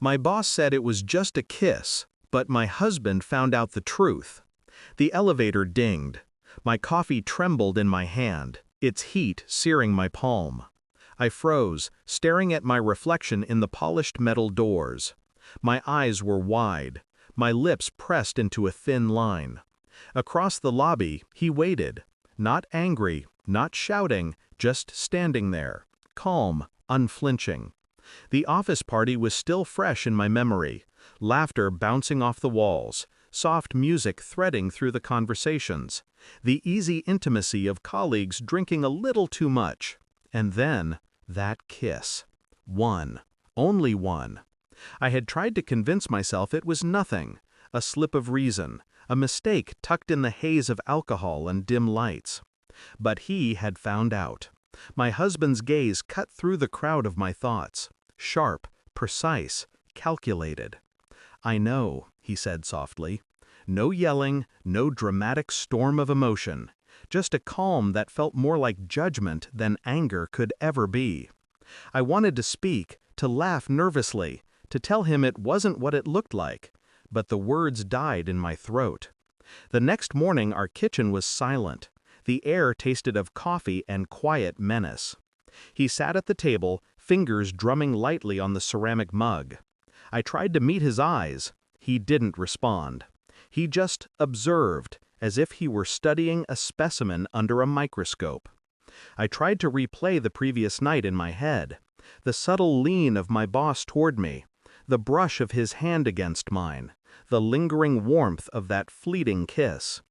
My boss said it was just a kiss, but my husband found out the truth. The elevator dinged. My coffee trembled in my hand, its heat searing my palm. I froze, staring at my reflection in the polished metal doors. My eyes were wide, my lips pressed into a thin line. Across the lobby, he waited, not angry, not shouting, just standing there, calm, unflinching. The office party was still fresh in my memory, laughter bouncing off the walls, soft music threading through the conversations, the easy intimacy of colleagues drinking a little too much. And then, that kiss. One. Only one. I had tried to convince myself it was nothing, a slip of reason, a mistake tucked in the haze of alcohol and dim lights. But he had found out. My husband's gaze cut through the crowd of my thoughts, sharp, precise, calculated. "I know," he said softly. No yelling, no dramatic storm of emotion, just a calm that felt more like judgment than anger could ever be. I wanted to speak, to laugh nervously, to tell him it wasn't what it looked like, but the words died in my throat. The next morning our kitchen was silent. The air tasted of coffee and quiet menace. He sat at the table, fingers drumming lightly on the ceramic mug. I tried to meet his eyes. He didn't respond. He just observed, as if he were studying a specimen under a microscope. I tried to replay the previous night in my head. The subtle lean of my boss toward me, the brush of his hand against mine, the lingering warmth of that fleeting kiss.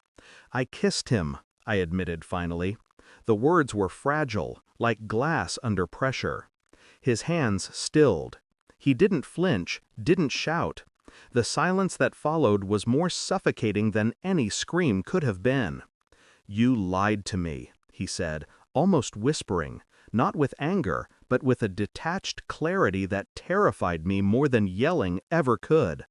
"I kissed him," I admitted finally. The words were fragile, like glass under pressure. His hands stilled. He didn't flinch, didn't shout. The silence that followed was more suffocating than any scream could have been. "You lied to me," he said, almost whispering, not with anger, but with a detached clarity that terrified me more than yelling ever could.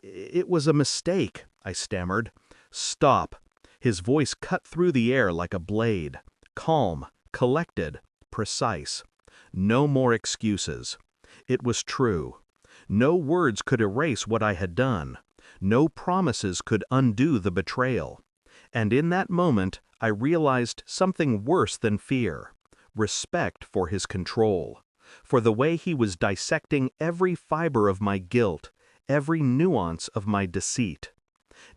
It was a mistake," I stammered. "Stop." His voice cut through the air like a blade. Calm, collected, precise. No more excuses. It was true. No words could erase what I had done. No promises could undo the betrayal. And in that moment, I realized something worse than fear. Respect for his control. For the way he was dissecting every fiber of my guilt, every nuance of my deceit.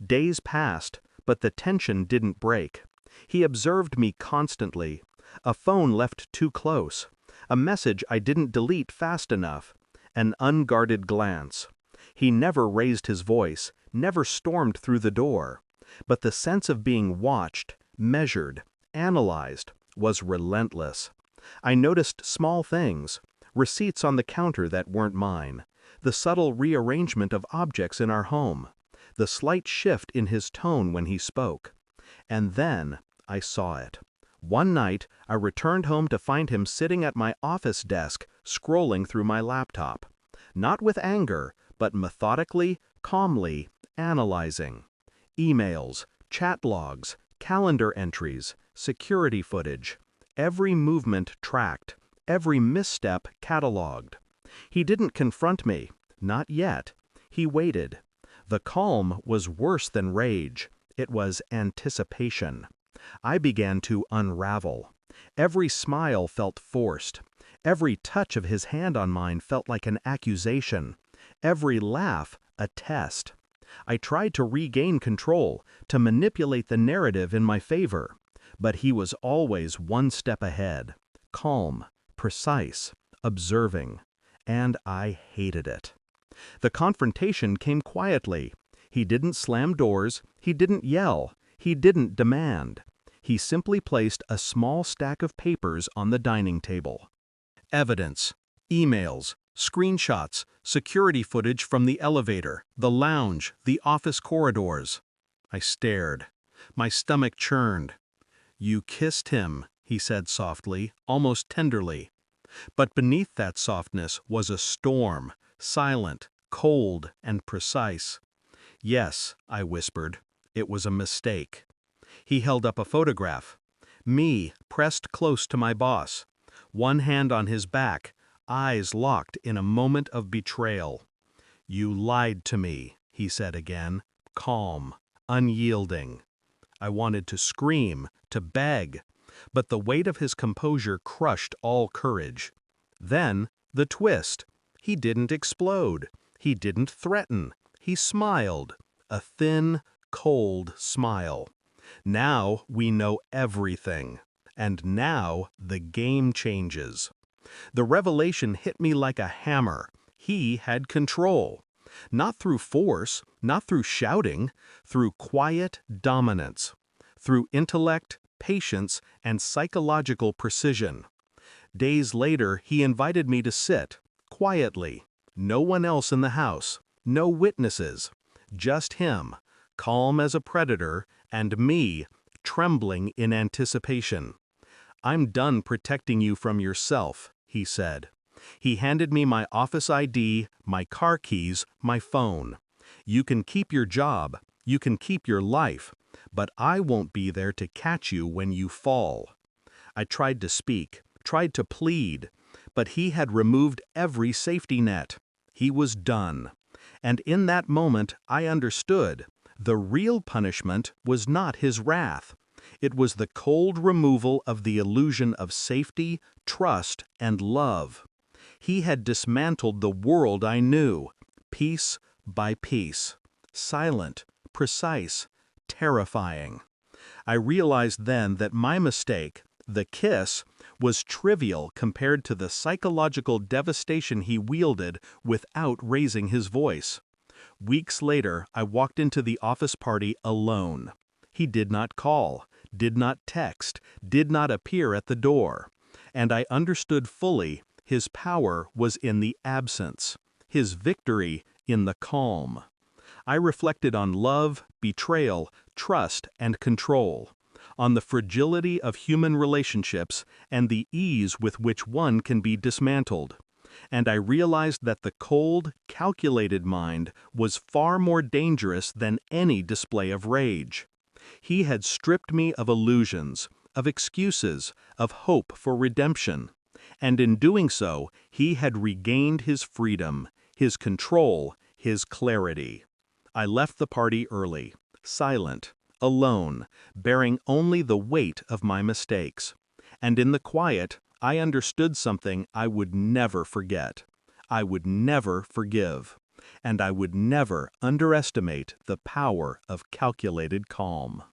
Days passed, but the tension didn't break. He observed me constantly. A phone left too close. A message I didn't delete fast enough. An unguarded glance. He never raised his voice, never stormed through the door. But the sense of being watched, measured, analyzed, was relentless. I noticed small things, receipts on the counter that weren't mine, the subtle rearrangement of objects in our home, the slight shift in his tone when he spoke. And then I saw it. One night, I returned home to find him sitting at my office desk, scrolling through my laptop. Not with anger, but methodically, calmly, analyzing. Emails, chat logs, calendar entries, security footage. Every movement tracked, every misstep cataloged. He didn't confront me, not yet. He waited. The calm was worse than rage. It was anticipation. I began to unravel. Every smile felt forced. Every touch of his hand on mine felt like an accusation. Every laugh, a test. I tried to regain control, to manipulate the narrative in my favor. But he was always one step ahead. Calm, precise, observing. And I hated it. The confrontation came quietly. He didn't slam doors. He didn't yell. He didn't demand. He simply placed a small stack of papers on the dining table. Evidence, emails, screenshots, security footage from the elevator, the lounge, the office corridors. I stared. My stomach churned. "You kissed him," he said softly, almost tenderly. But beneath that softness was a storm, silent, cold, and precise. "Yes," I whispered. "It was a mistake." He held up a photograph. Me, pressed close to my boss. One hand on his back, eyes locked in a moment of betrayal. "You lied to me," he said again, calm, unyielding. I wanted to scream, to beg, but the weight of his composure crushed all courage. Then, the twist. He didn't explode. He didn't threaten. He smiled. A thin, cold smile. Now we know everything. And now the game changes. The revelation hit me like a hammer. He had control. Not through force, not through shouting, through quiet dominance. Through intellect, patience, and psychological precision. Days later, he invited me to sit, quietly. No one else in the house, no witnesses. Just him, calm as a predator, and me, trembling in anticipation. "I'm done protecting you from yourself," he said. He handed me my office ID, my car keys, my phone. "You can keep your job, you can keep your life, but I won't be there to catch you when you fall." I tried to speak, tried to plead, but he had removed every safety net. He was done. And in that moment I understood. The real punishment was not his wrath. It was the cold removal of the illusion of safety, trust, and love. He had dismantled the world I knew, piece by piece. Silent, precise, terrifying. I realized then that my mistake, the kiss, was trivial compared to the psychological devastation he wielded without raising his voice. Weeks later, I walked into the office party alone. He did not call, did not text, did not appear at the door. And I understood fully, his power was in the absence, his victory in the calm. I reflected on love, betrayal, trust, and control, on the fragility of human relationships and the ease with which one can be dismantled. And I realized that the cold, calculated mind was far more dangerous than any display of rage. He had stripped me of illusions, of excuses, of hope for redemption. And in doing so, he had regained his freedom, his control, his clarity. I left the party early, silent, alone, bearing only the weight of my mistakes. And in the quiet, I understood something I would never forget. I would never forgive. And I would never underestimate the power of calculated calm.